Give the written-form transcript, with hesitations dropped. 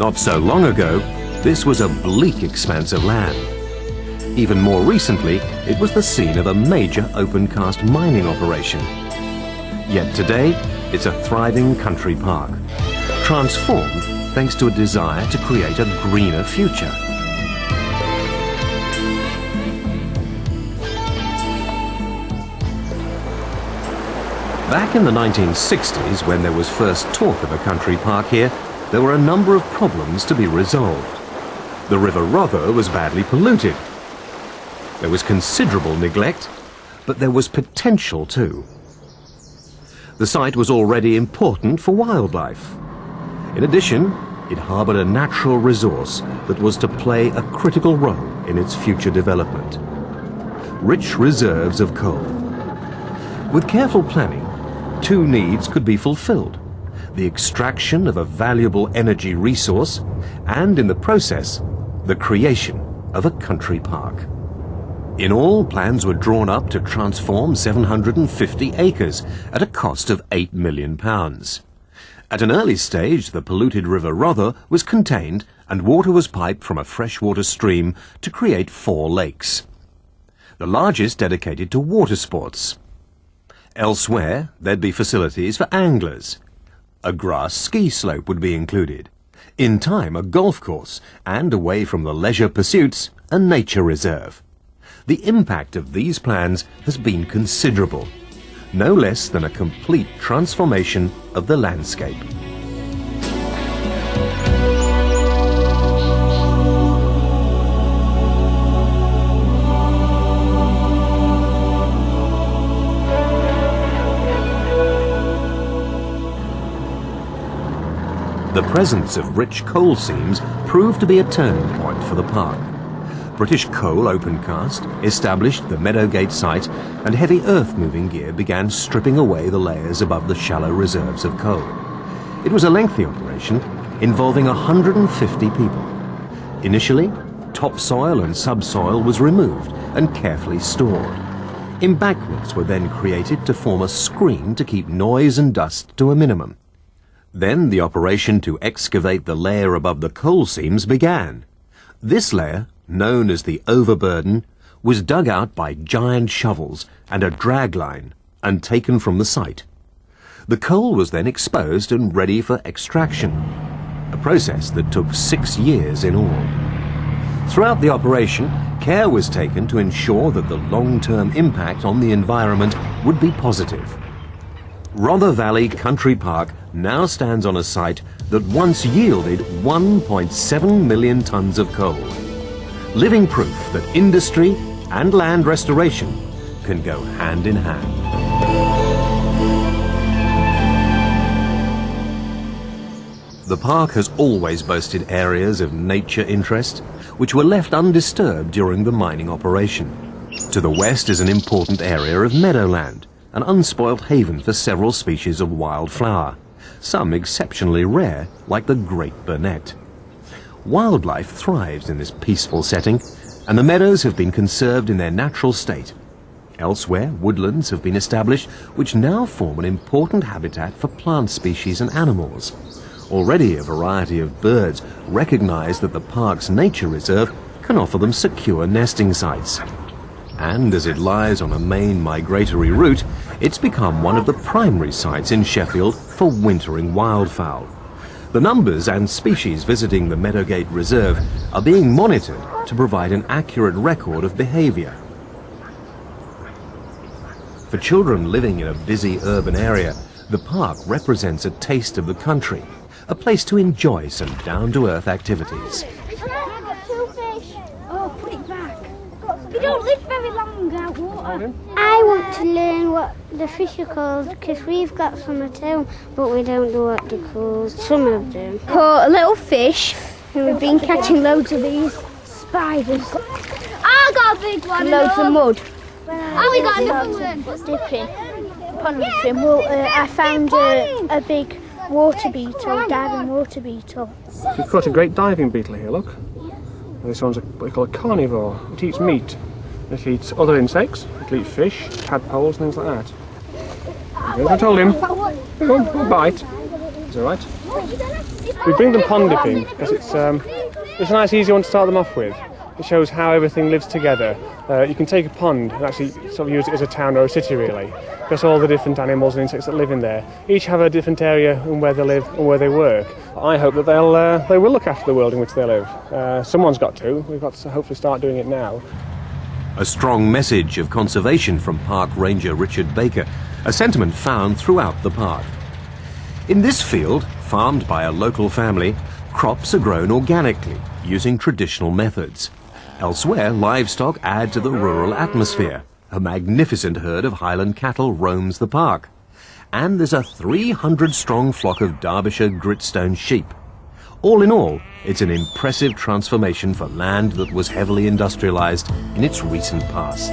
Not so long ago, this was a bleak expanse of land. Even more recently, it was the scene of a major open-cast mining operation. Yet today, it's a thriving country park, transformed thanks to a desire to create a greener future. Back in the 1960s, when there was first talk of a country park here, there were a number of problems to be resolved. The River Rother was badly polluted. There was considerable neglect, but there was potential too. The site was already important for wildlife. In addition, it harboured a natural resource that was to play a critical role in its future development. Rich reserves of coal. With careful planning, two needs could be fulfilled: the extraction of a valuable energy resource and, in the process, the creation of a country park. In all, plans were drawn up to transform 750 acres at a cost of £8 million. At an early stage, the polluted River Rother was contained and water was piped from a freshwater stream to create 4 lakes, the largest dedicated to water sports. Elsewhere, there'd be facilities for anglers. A grass ski slope would be included. In time, a golf course, and away from the leisure pursuits, a nature reserve. The impact of these plans has been considerable, no less than a complete transformation of the landscape. The presence of rich coal seams proved to be a turning point for the park. British Coal Opencast established the Meadowgate site, and heavy earth-moving gear began stripping away the layers above the shallow reserves of coal. It was a lengthy operation involving 150 people. Initially, topsoil and subsoil was removed and carefully stored. Embankments were then created to form a screen to keep noise and dust to a minimum. Then the operation to excavate the layer above the coal seams began. This layer, known as the overburden, was dug out by giant shovels and a drag line and taken from the site. The coal was then exposed and ready for extraction, a process that took 6 years in all. Throughout the operation, care was taken to ensure that the long-term impact on the environment would be positive. Rother Valley Country Park now stands on a site that once yielded 1.7 million tonnes of coal. Living proof that industry and land restoration can go hand in hand. The park has always boasted areas of nature interest which were left undisturbed during the mining operation. To the west is an important area of meadowland, an unspoilt haven for several species of wildflower, some exceptionally rare, like the great burnet. Wildlife thrives in this peaceful setting, and the meadows have been conserved in their natural state. Elsewhere, woodlands have been established, which now form an important habitat for plant species and animals. Already a variety of birds recognize that the park's nature reserve can offer them secure nesting sites. And as it lies on a main migratory route, it's become one of the primary sites in Sheffield for wintering wildfowl. The numbers and species visiting the Meadowgate Reserve are being monitored to provide an accurate record of behaviour. For children living in a busy urban area, the park represents a taste of the country, a place to enjoy some down-to-earth activities. We don't live very long without water. I want to learn what the fish are called, because we've got some at home, but we don't know what they're called. Some of them. Caught a little fish, and we've been catching loads of these spiders. I got a big one. Loads of mud. Oh, we got another one. Dipping. Pond dipping. Well, I found a big water beetle, diving water beetle. We've got a great diving beetle here, look. This one's what we call a carnivore. It eats meat. It eats other insects. It'll eat fish, tadpoles, things like that. Okay, I told him. Go on, bite. Is it all right? We bring them pond dipping because it's a nice, easy one to start them off with. It shows how everything lives together. You can take a pond and actually sort of use it as a town or a city, really, because all the different animals and insects that live in there each have a different area and where they live and where they work. I hope that they will look after the world in which they live. Someone's got to. We've got to hopefully start doing it now. A strong message of conservation from Park Ranger Richard Baker, a sentiment found throughout the park. In this field, farmed by a local family, crops are grown organically, using traditional methods. Elsewhere, livestock add to the rural atmosphere. A magnificent herd of Highland cattle roams the park. And there's a 300-strong flock of Derbyshire gritstone sheep. All in all, it's an impressive transformation for land that was heavily industrialised in its recent past.